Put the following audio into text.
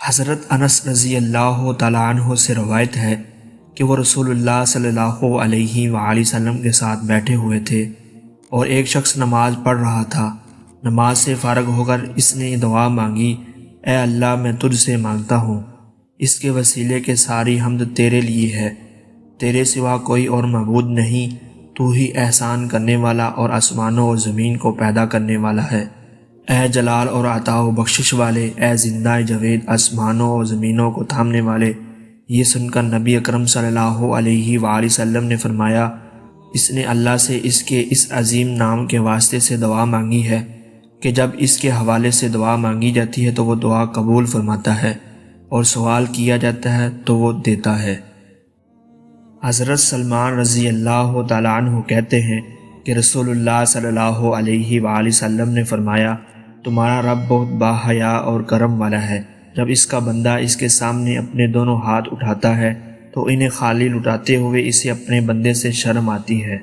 حضرت انس رضی اللہ تعالیٰ عنہ سے روایت ہے کہ وہ رسول اللہ صلی اللہ علیہ وآلہ وسلم کے ساتھ بیٹھے ہوئے تھے اور ایک شخص نماز پڑھ رہا تھا۔ نماز سے فارغ ہو کر اس نے دعا مانگی، اے اللہ میں تجھ سے مانگتا ہوں، اس کے وسیلے کے ساری حمد تیرے لیے ہے، تیرے سوا کوئی اور معبود نہیں، تو ہی احسان کرنے والا اور آسمانوں اور زمین کو پیدا کرنے والا ہے۔ اے جلال اور عطا و بخشش والے، اے زندہ جاوید آسمانوں اور زمینوں کو تھامنے والے۔ یہ سن کر نبی اکرم صلی اللہ علیہ وآلہ وسلم نے فرمایا، اس نے اللہ سے اس کے اس عظیم نام کے واسطے سے دعا مانگی ہے کہ جب اس کے حوالے سے دعا مانگی جاتی ہے تو وہ دعا قبول فرماتا ہے، اور سوال کیا جاتا ہے تو وہ دیتا ہے۔ حضرت سلمان رضی اللہ تعالیٰ عنہ کہتے ہیں کہ رسول اللہ صلی اللہ علیہ وآلہ وسلم نے فرمایا، تمہارا رب بہت باحیا اور کرم والا ہے، جب اس کا بندہ اس کے سامنے اپنے دونوں ہاتھ اٹھاتا ہے تو انہیں خالی لٹاتے ہوئے اسے اپنے بندے سے شرم آتی ہے۔